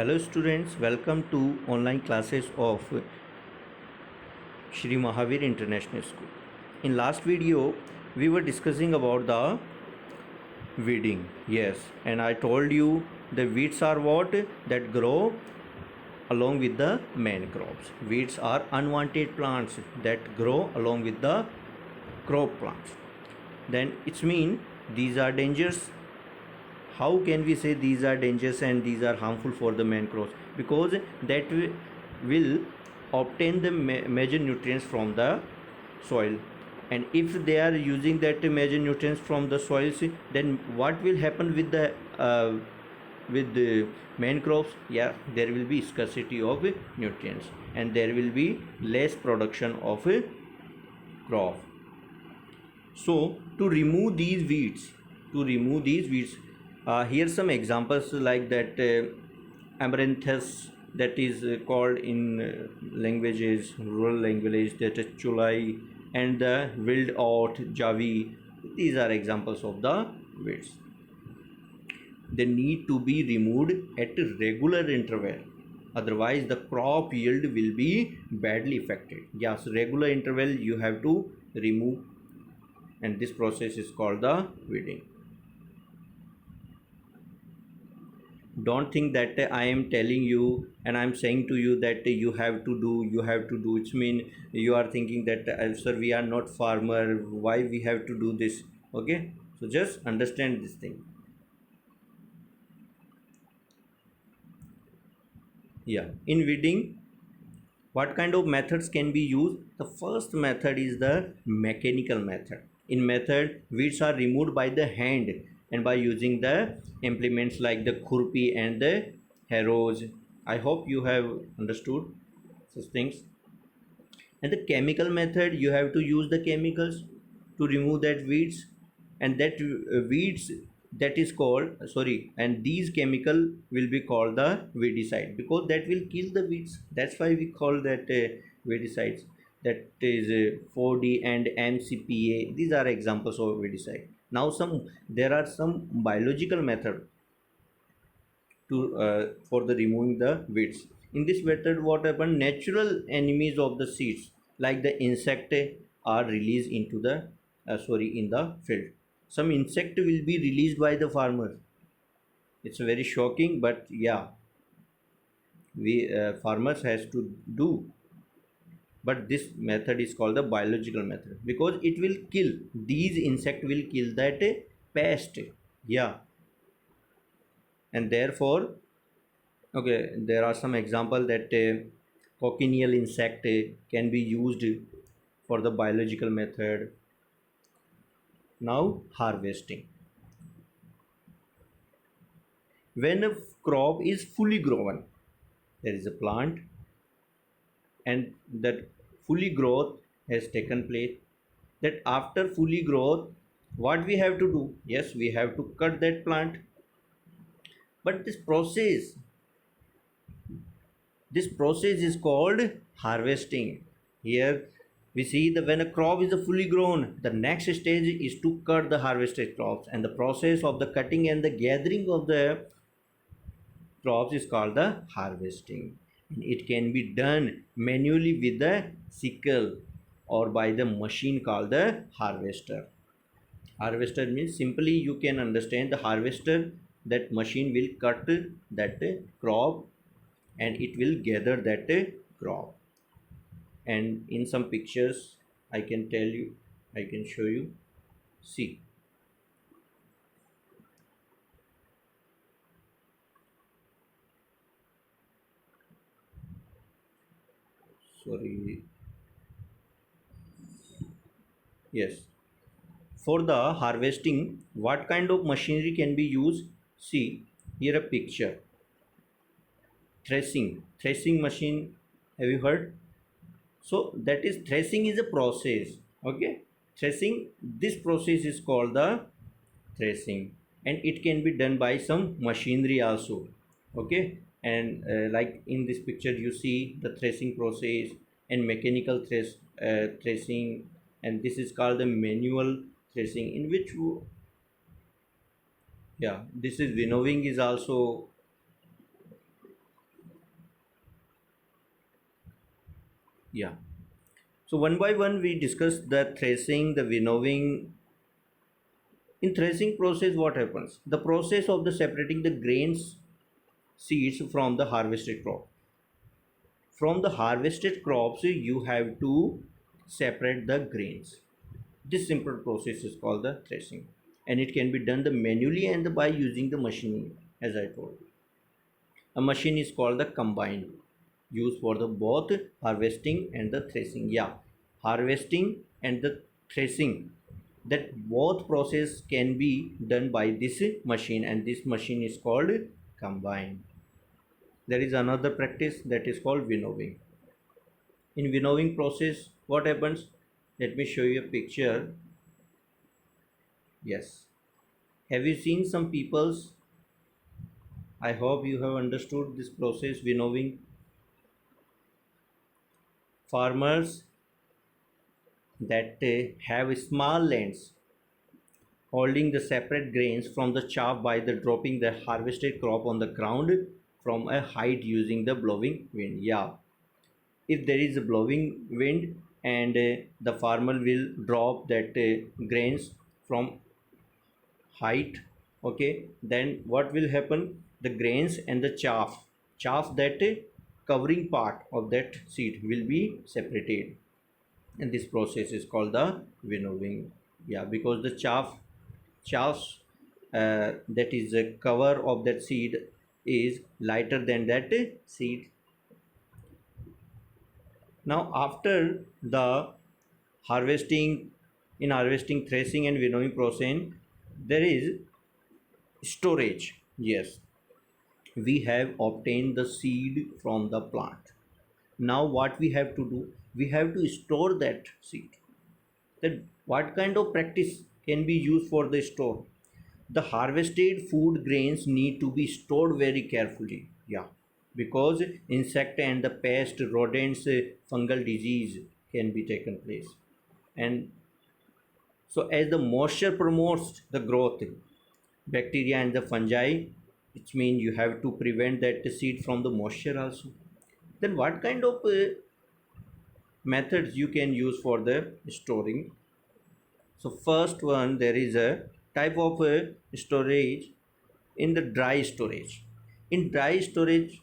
Hello students, welcome to online classes of Shri Mahavir International School. In last video, we were discussing about the weeding. Yes, and I told you the weeds are what that grow along with the main crops. Weeds are unwanted plants that grow along with the crop plants. Then it's mean these are dangerous. How can we say these are dangerous and these are harmful for the main crops? Because that will obtain the major nutrients from the soil, and if they are using that major nutrients from the soils, then what will happen with the main crops? Yeah, there will be scarcity of nutrients and there will be less production of crop. So to remove these weeds, here some examples like that amaranthus, that is called in languages, rural language, that is chulai, and the wild oat, javi. These are examples of the weeds. They need to be removed at a regular interval, otherwise the crop yield will be badly affected. Yes, regular interval you have to remove, and this process is called the weeding. Don't think that I am telling you and I am saying to you that you have to do. It's mean you are thinking that sir, we are not farmer, why we have to do this? Okay, so just understand this thing. Yeah, in weeding, what kind of methods can be used? The first method is the mechanical method. In method, weeds are removed by the hand and by using the implements like the khurpi and the harrows. I hope you have understood such things. And the chemical method, you have to use the chemicals to remove that weeds, and that weeds, that is called, sorry, and these chemical will be called the weedicide, because that will kill the weeds. That's why we call that weedicides. That is 4D and MCPA. These are examples of weedicide. Now there are some biological method to for the removing the weeds. In this method, what happen, natural enemies of the seeds like the insect are released into the in the field. Some insect will be released by the farmer. It's very shocking, but yeah, we farmers has to do. But this method is called the biological method, because it will kill, these insect will kill that pest. Yeah, and therefore, okay, there are some example that cochineal insect can be used for the biological method. Now, harvesting. When a crop is fully grown, there is a plant, and that fully growth has taken place. That after fully growth, what we have to do? Yes, we have to cut that plant. But this process is called harvesting. Here we see that when a crop is fully grown, the next stage is to cut the harvested crops, and the process of the cutting and the gathering of the crops is called the harvesting. And it can be done manually with the sickle or by the machine called the harvester. Harvester means, simply you can understand, the harvester, that machine will cut that crop and it will gather that crop. And in some pictures I can tell you, I can show you. See, sorry, yes, for the harvesting, what kind of machinery can be used? See, here a picture. Threshing machine, have you heard? So that is, threshing is a process. Okay, threshing, this process is called the threshing, and it can be done by some machinery also. Okay, and like in this picture you see the threshing process and mechanical threshing, and this is called the manual threshing, in which yeah, this is winnowing is also Yeah. So one by one we discussed the threshing, the winnowing. In threshing process, what happens? The process of the separating the grains seeds from the harvested crop. From the harvested crops, you have to separate the grains. This simple process is called the threshing, and it can be done the manually and by using the machine, as I told you. A machine is called the combine, used for the both harvesting and the threshing. Yeah, harvesting and the threshing. That both process can be done by this machine, and this machine is called combine. There is another practice that is called winnowing. In winnowing process, what happens? Let me show you a picture. Yes. Have you seen some people's? I hope you have understood this process winnowing. Farmers that have small lands holding the separate grains from the chaff by the dropping the harvested crop on the ground from a height using the blowing wind. Yeah, if there is a blowing wind, and the farmer will drop that grains from height, okay, then what will happen? The grains and the chaff that covering part of that seed will be separated, and this process is called the winnowing. Yeah, because the chaff that is the cover of that seed is lighter than that seed. Now after the harvesting, in harvesting, threshing and winnowing process, there is storage. Yes, we have obtained the seed from the plant. Now what we have to do? We have to store that seed. Then what kind of practice can be used for the store? The harvested food grains need to be stored very carefully. Yeah, because insect and the pest, rodents, fungal disease can be taken place. And so as the moisture promotes the growth, bacteria and the fungi, which means you have to prevent that seed from the moisture also. Then what kind of methods you can use for the storing? So first one, there is a type of storage in the dry storage. In dry storage,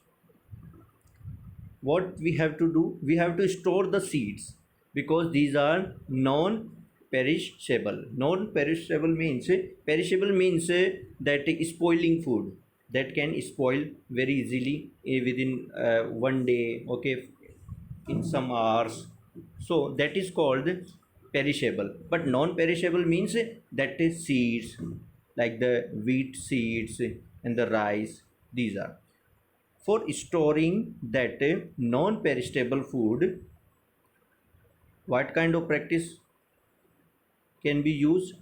what we have to do? We have to store the seeds, because these are non perishable. Non perishable means that spoiling food that can spoil very easily within 1 day, okay, in some hours. So that is called perishable. But non perishable means that is seeds, like the wheat seeds and the rice. These are for storing that non perishable food. What kind of practice can be used?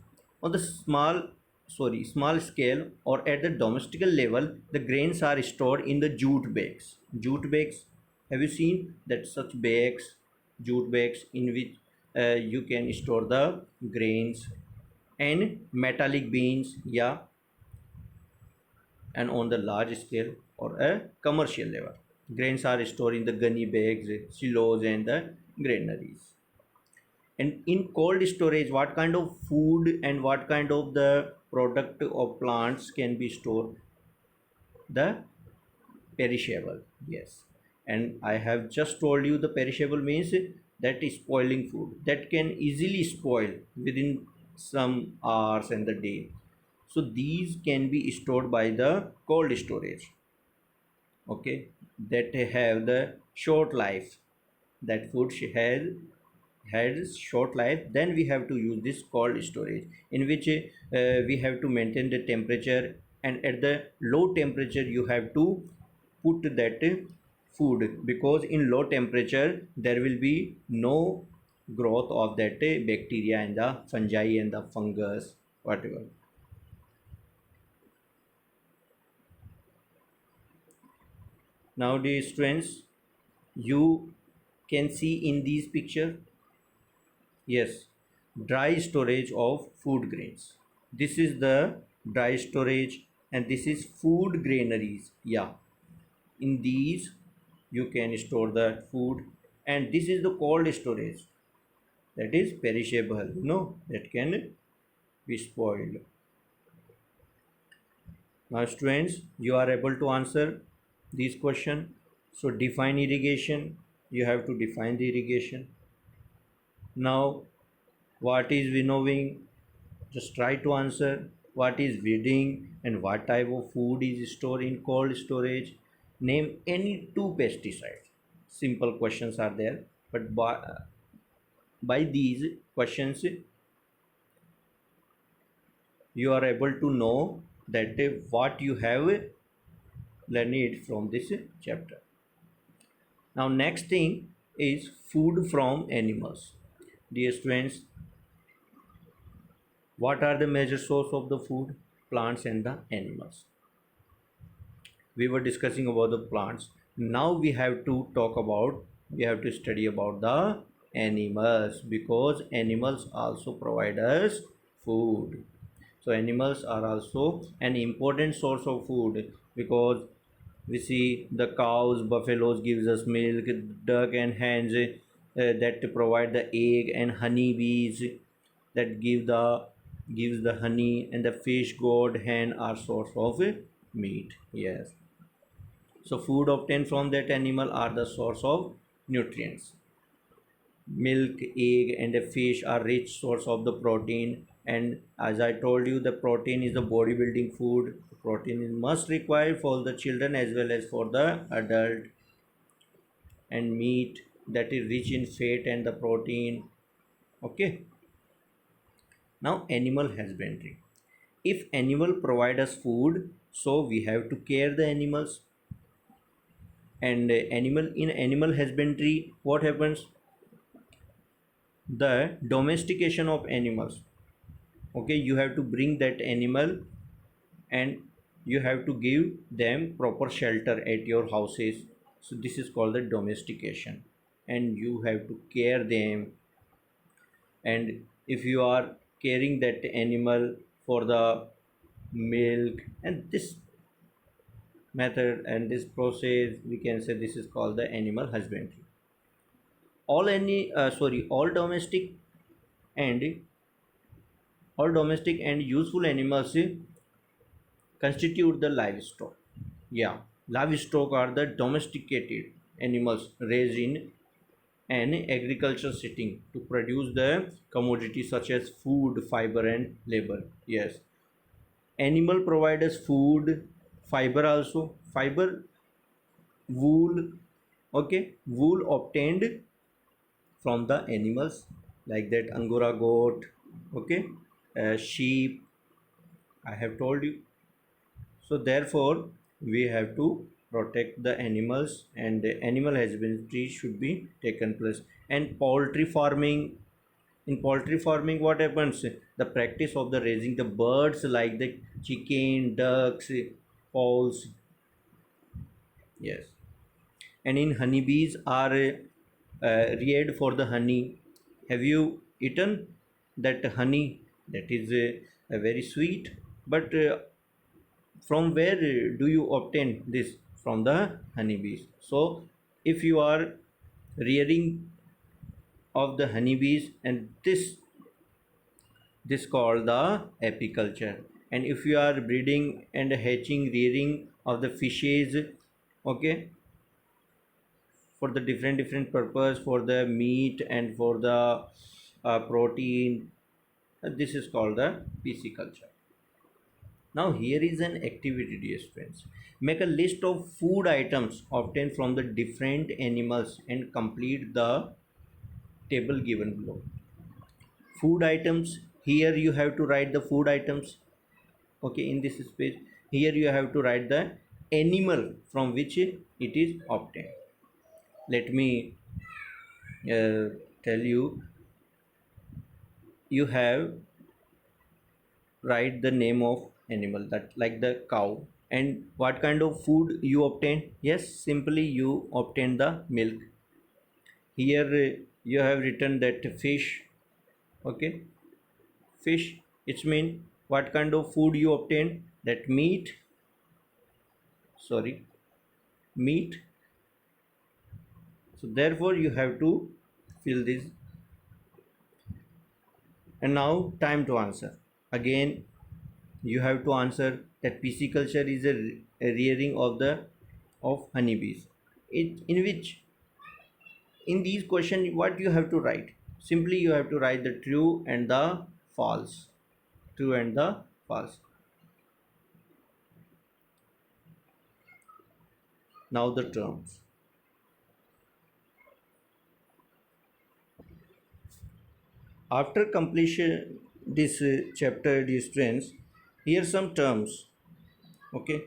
On the small scale or at the domestical level, the grains are stored in the jute bags. Jute bags, have you seen that such bags? Jute bags in which you can store the grains. And metallic beans, yeah, and on the large scale or a commercial level, grains are stored in the gunny bags, silos and the granaries. And in cold storage, what kind of food and what kind of the product of plants can be stored? The perishable. Yes, and I have just told you the perishable means that is spoiling food that can easily spoil within some hours and the day. So these can be stored by the cold storage, okay, that have the short life. That food has short life. Then we have to use this cold storage, in which we have to maintain the temperature, and at the low temperature you have to put that food, because in low temperature there will be no growth of that bacteria and the fungi and the fungus, whatever. Nowadays, students, you can see in these picture, yes, dry storage of food grains. This is the dry storage, and this is food granaries. Yeah, in these you can store the food. and this is the cold storage, that is perishable, that can be spoiled. Now students, you are able to answer these questions. So define irrigation, you have to define the irrigation. Now what is winnowing? Just try to answer. What is weeding and what type of food is stored in cold storage? Name any two pesticides. Simple questions are there, but by these questions you are able to know that what you have learned it from this chapter. Now next thing is food from animals. Dear students, what are the major source of the food? Plants and the animals. We were discussing about the plants. Now we have to talk about, we have to study about the animals, because animals also provide us food. So animals are also an important source of food, because we see the cows, buffaloes gives us milk, duck and hens that provide the egg, and honeybees that gives the honey, and the fish, goat, hen are source of meat. Yes, so food obtained from that animal are the source of nutrients. Milk, egg, and a fish are rich source of the protein. And as I told you, the protein is the bodybuilding food. Protein is must required for the children as well as for the adult. And meat, that is rich in fat and the protein. Okay. Now animal husbandry. If animal provide us food, so we have to care the animals. And animal husbandry, what happens? The domestication of animals. Okay, you have to bring that animal, and you have to give them proper shelter at your houses. So this is called the domestication, and you have to care them. And if you are caring that animal for the milk, and this method and this process, we can say this is called the animal husbandry. All and domestic and useful animals constitute the livestock. Yeah, livestock are the domesticated animals raised in an agriculture setting to produce the commodities such as food, fiber, and labor. Yes, animal provide us food, fiber also. Fiber, wool. Okay, wool obtained from the animals, like that angora goat. Okay, sheep. I have told you. So therefore we have to protect the animals, and the animal husbandry should be taken place. And poultry farming, in poultry farming what happens? The practice of the raising the birds like the chicken, ducks, fowls. Yes, and in honeybees are reared for the honey. Have you eaten that honey? That is very sweet, but from where do you obtain this? From the honeybees. So if you are rearing of the honeybees, and this called the apiculture. And if you are breeding and hatching, rearing of the fishes, okay, for the different purpose, for the meat and for the protein, this is called the pisciculture. Now here is an activity, dear friends. Make a list of food items obtained from the different animals and complete the table given below. Food items, here you have to write the food items. Okay, in this space, here you have to write the animal from which it is obtained. Let me tell you, you have write the name of animal, that like the cow. And what kind of food you obtain? Yes, simply you obtain the milk. Here you have written that fish. Okay, fish, it's mean what kind of food you obtain? That meat, sorry, meat. So therefore you have to fill this. And now time to answer. Again you have to answer that pisciculture is a rearing of the of honeybees. It in which, in these questions, what you have to write? Simply you have to write the true and the false. True and the false. Now the terms. After completion this chapter, dear students, here are some terms, okay,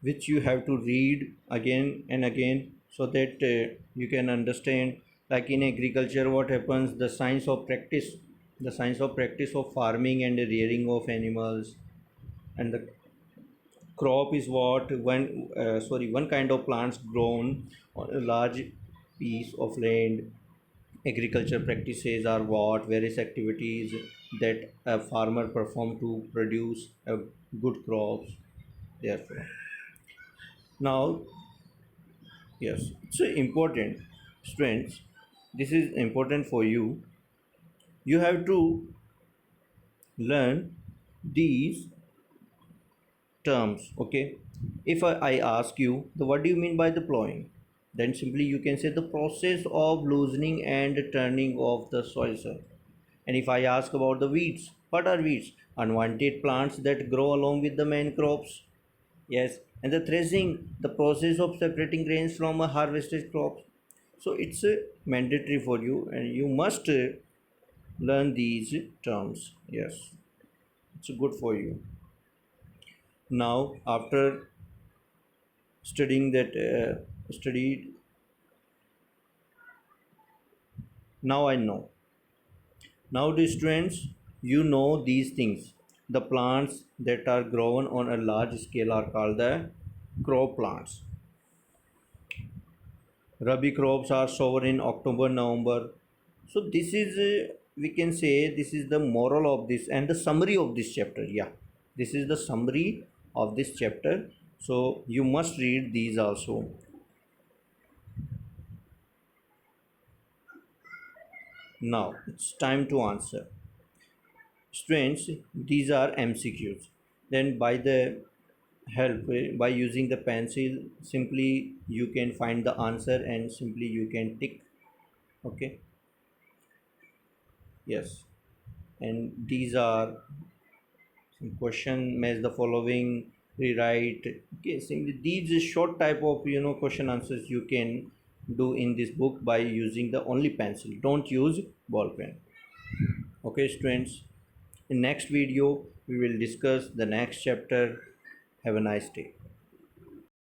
which you have to read again and again so that you can understand. Like in agriculture, what happens? The science of practice, the science of practice of farming and the rearing of animals. And the crop is what, one kind of plants grown on a large piece of land. Agriculture practices are what? Various activities that a farmer perform to produce a good crops. Therefore, now, yes, it's important, students. This is important for you. You have to learn these terms, okay. If I ask you the what do you mean by the plowing, then simply you can say the process of loosening and turning of the soil, sir. And if I ask about the weeds, what are weeds? Unwanted plants that grow along with the main crops. Yes, and the threshing, the process of separating grains from a harvested crops. So it's mandatory for you, and you must learn these terms. Yes, it's good for you. Now, after studying that, studied, now I know. Now, the students, you know these things. The plants that are grown on a large scale are called the crop plants. Rabi crops are sown in October, November. So this is, we can say, this is the moral of this and the summary of this chapter. Yeah, this is the summary of this chapter. So you must read these also. Now it's time to answer. Students, these are MCQs. Then by the help, by using the pencil, simply you can find the answer and simply you can tick. Okay. Yes. And these are some question. Match the following, rewrite. Okay. Simply these short type of question answers you can do in this book by using the only pencil. Don't use ball pen. Okay, students. In next video we will discuss the next chapter. Have a nice day.